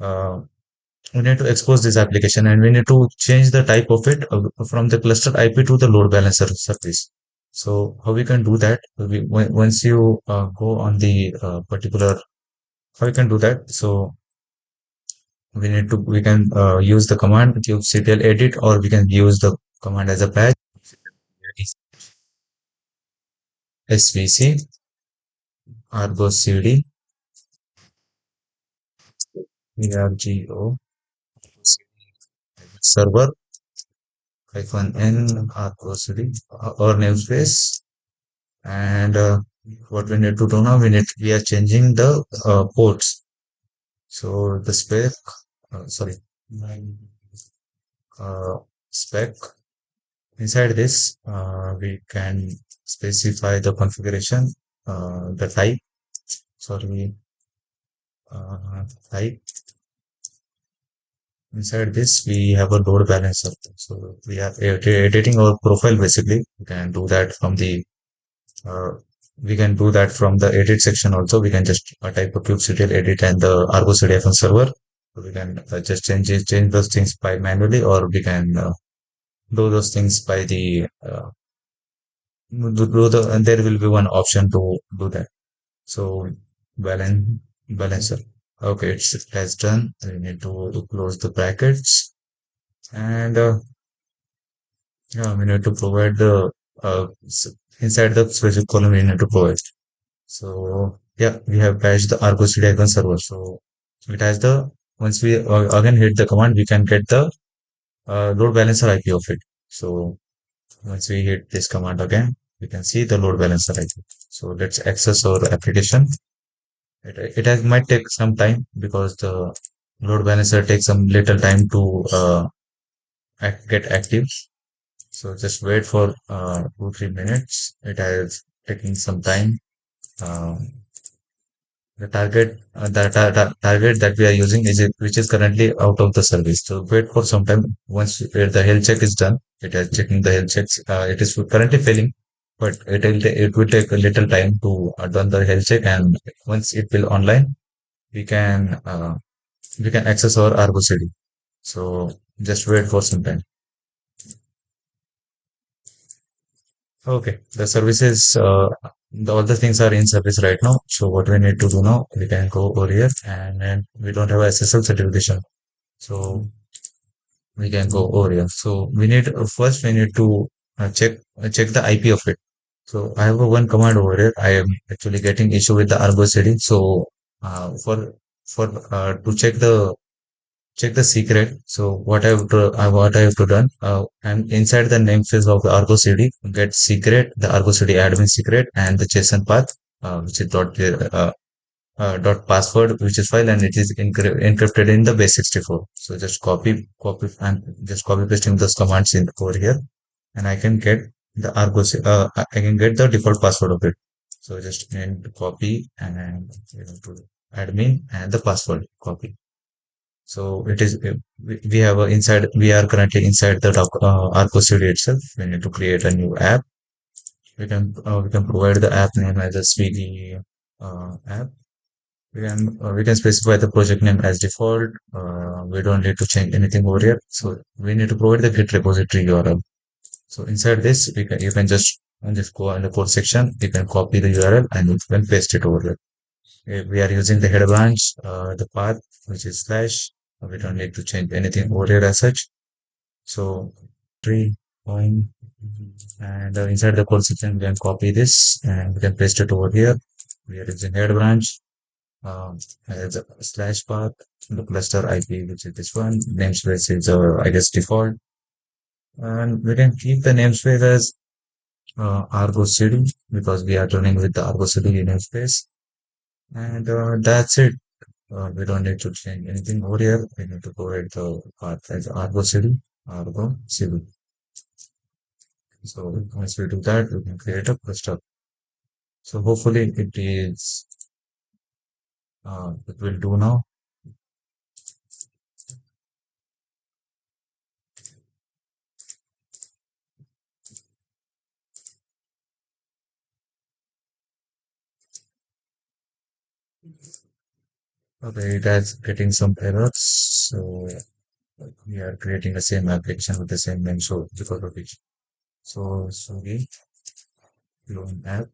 uh, we need to expose this application, and we need to change the type of it from the cluster IP to the load balancer service. So how we can do that? Once you go on the particular, how you can do that? So we can use the command kubectl edit, or we can use the command as a patch svc argo cd argo server hyphen n argo cd or namespace. And what we need to do now, we are changing the ports. So the sorry, spec inside this, we can specify the configuration, the type, sorry, type. Inside this, we have a load balancer. So we are editing our profile basically. Uh, we can do that from the edit section also. We can just type a kubectl edit and the Argo CDFN server. So we can just change those things by manually, or we can do those things by and there will be one option to do that. So balancer. Okay, it has done. We need to close the brackets. And yeah, we need to provide the inside the specific column we need to provide. So yeah, we have patched the Argo CD icon server. So it has the once we again hit the command, we can get the load balancer IP of it. So once we hit this command again, we can see the load balancer IP. So let's access our application. Might take some time because the load balancer takes some little time to get active. So just wait for 2 3 minutes. It has taken some time. Um, the target that we are using which is currently out of the service. So wait for some time. Once the health check is done, it is checking the health checks. It is currently failing, but it will take a little time to done the health check, and once it will online, we can uh, we can access our Argo CD. So just wait for some time. Okay, the services, all the things are in service right now. So what we need to do now, we can go over here, and then we don't have SSL certification. So we can go over here. So we need first we need to check the IP of it. So I have a one command over here. I am actually getting issue with the Argo CD. So for to check the secret. So what I have to done, and inside the namespace of the Argo CD, get secret, the Argo CD admin secret, and the JSON path, which is dot password, which is file, and it is encrypted in the base64. So just copy, and just copy pasting those commands in over here, and I can get the I can get the default password of it. So just need to copy and to admin and the password copy. So it is we have a inside we are currently inside the Arco Studio itself. We need to create a new app. We can provide the app name as a Swiggy app. We can specify the project name as default. We don't need to change anything over here. So we need to provide the Git repository URL. So inside this, you can just go on the code section. You can copy the URL and you can paste it over there. We are using the header branch, the path, which is slash. We don't need to change anything over here as such. So tree point, and inside the code section, we can copy this and we can paste it over here. We are using header branch, as a slash path, the cluster IP, which is this one. Namespace is, I guess, default. And we can keep the namespace as Argo CD because we are running with the Argo CD namespace. And that's it. We don't need to change anything over here. We need to provide the path as Argo CD, Argo CD. So once we do that, we can create a cluster. So hopefully it will do now. Okay, it has getting some errors. So we are creating the same application with the same name. So because of which, so we clone app.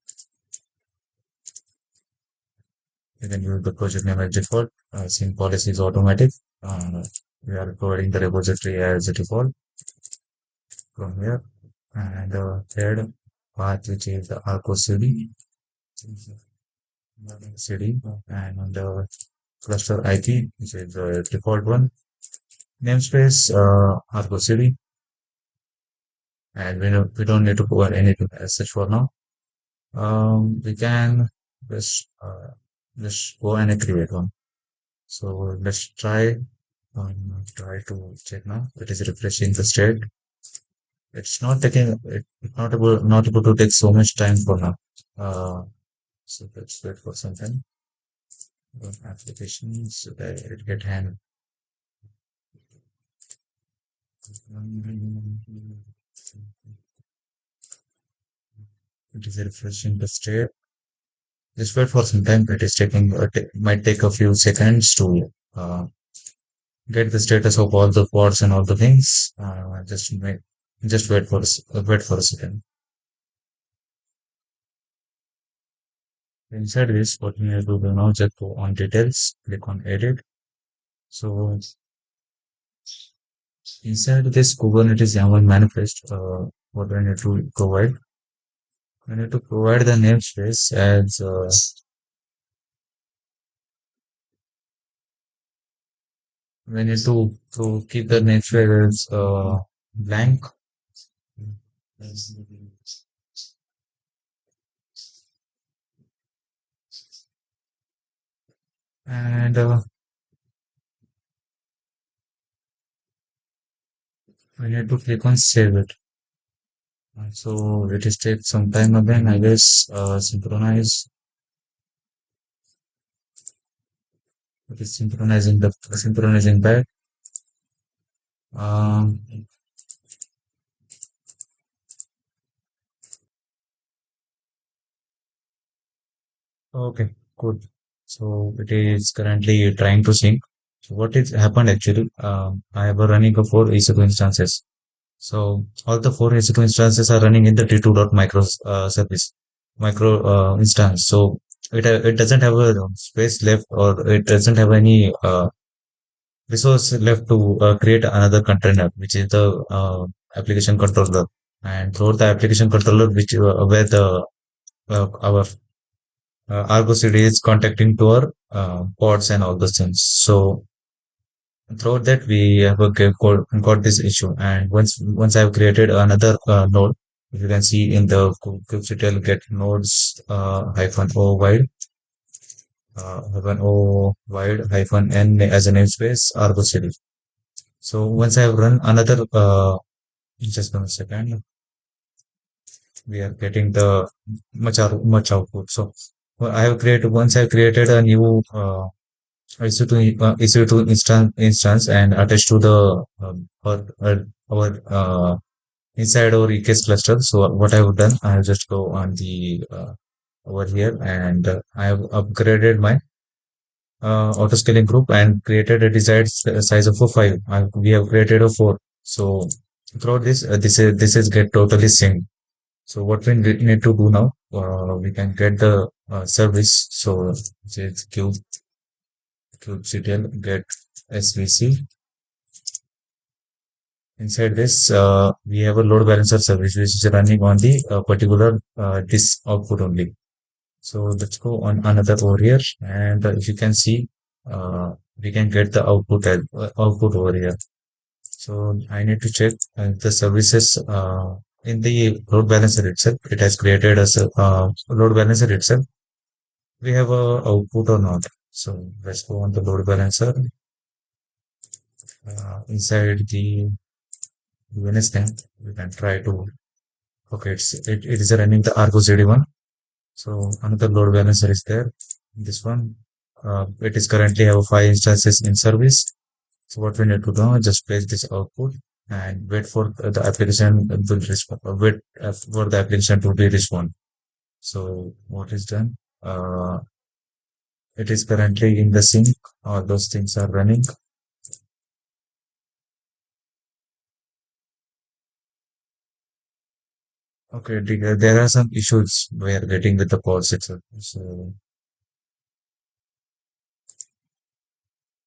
You can use the project name as default. Sync policy is automatic. Uh, we are providing the repository as a default from here, and third path, which is the Arco CD, and on the cluster IP, which is the default one. Namespace, Argo CD, and we don't need to provide anything as such for now. We can just just go and create one. So let's try to check now. It is refreshing the state. It's not taking it not able to take so much time for now. So let's wait for some time. Applications so that it get hand. It is refreshing the state. Just wait for some time. It is taking might take a few seconds to get the status of all the pods and all the things. Just wait for a second. Inside this, what we need to do now, just go on details, click on edit. So Inside this Kubernetes YAML manifest, what do I need to provide? I need to provide the namespace as we need to keep the namespace as blank. And we need to click on save it. So it is take some time again, I guess. Synchronize. It is synchronizing back. Um, okay, good. So it is currently trying to sync. So what is happened actually? I have a running of four EC2 instances. So all the four EC2 instances are running in the T2.micro service, micro instance. So it doesn't have a space left, or it doesn't have any resource left to create another container, which is the application controller. And throughout the application controller, which where the our ArgoCD is contacting to our pods and all those things. So throughout that, we have got this issue. And once I've created another node, if you can see in the kubectl get nodes hyphen o wide hyphen o wide hyphen n as a namespace ArgoCD. So once I have run another, just one second, we are getting the much output. So I have created once I created a new EC2 instance and attached to the our inside our EKS cluster. So what I have done, I have just go on the over here, and I have upgraded my auto scaling group and created a desired size of a five. We have created a four. So throughout this, this is get totally synced. So what we need to do now, we can get the service. So it's kubectl get svc. Inside this, we have a load balancer service which is running on the particular this output only. So let's go on another over here, and if you can see, we can get the output over here. So I need to check the services in the load balancer itself. It has created as a load balancer itself. We have a output or not. So let's go on the load balancer inside the UNS thing. We can try to. Okay, it is running the Argo CD1. So another load balancer is there. This one, it is currently have five instances in service. So what we need to do, just place this output and wait for the application will respond. Wait for the application to be respond. So what is done? It is currently in the sync. All those things are running. Okay, there are some issues we are getting with the pods itself. So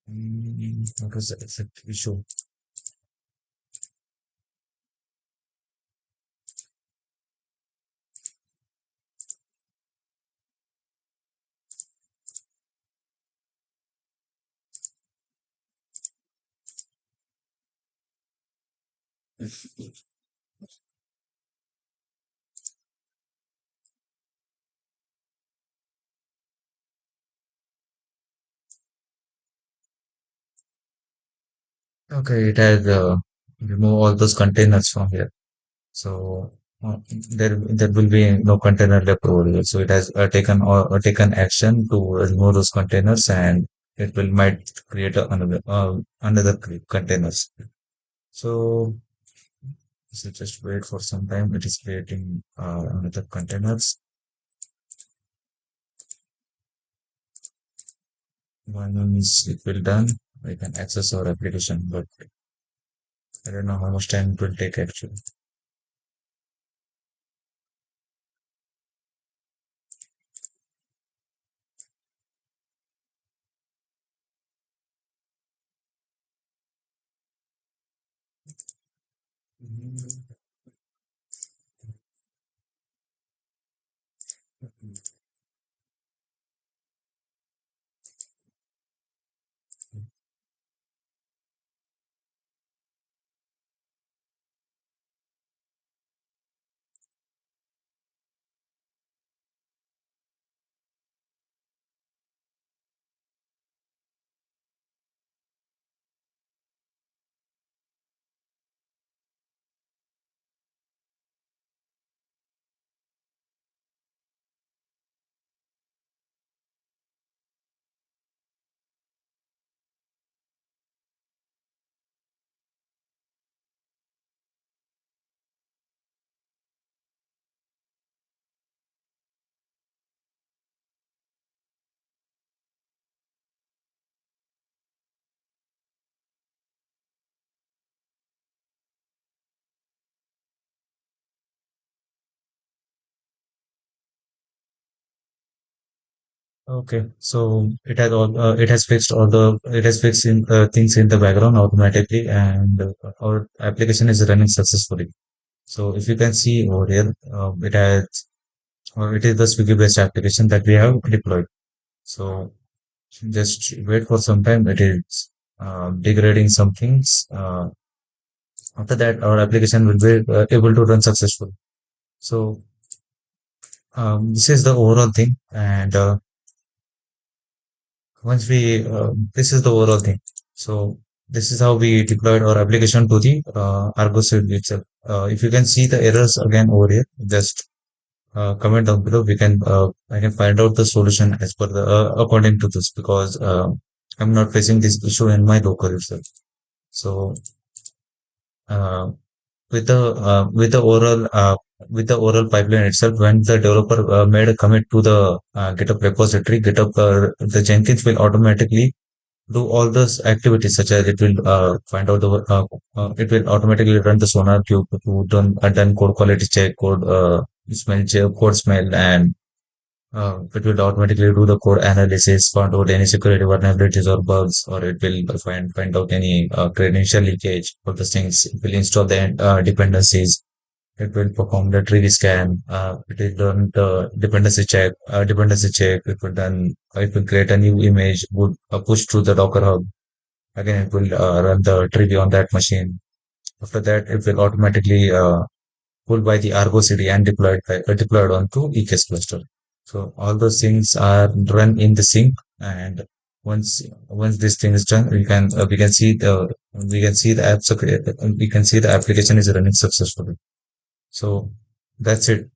what is the exact issue? Okay, it has remove all those containers from here. So there will be no container left over here. So it has taken action to remove those containers, and it will might create another containers. So just wait for some time. It is creating another containers. Once it will done, we can access our application. But I don't know how much time it will take actually. Okay, so it has fixed all the it has fixed in, things in the background automatically, and our application is running successfully. So if you can see over here, it is the Swiggy based application that we have deployed. So just wait for some time. It is degrading some things. After that, our application will be able to run successfully. So this is the overall thing, and this is the overall thing. So this is how we deployed our application to the Argo suite itself. If you can see the errors again over here, just comment down below. I can find out the solution as per the according to this, because I'm not facing this issue in my local itself. So uh, with the oral pipeline itself, when the developer made a commit to the GitHub repository, the Jenkins will automatically do all those activities, such as it will automatically run the Sonar Cube to done code quality check, code smell, and it will automatically do the code analysis, find out any security vulnerabilities or bugs, or it will find out any credential leakage. All those things. It will install the dependencies. It will perform the tree scan. It will run the dependency check. It will create a new image, would push through the Docker Hub. Again, it will run the tree on that machine. After that, it will automatically pulled by the ArgoCD and deployed onto EKS cluster. So all those things are run in the sync, and once this thing is done, we can see the we can see the application is running successfully. So that's it.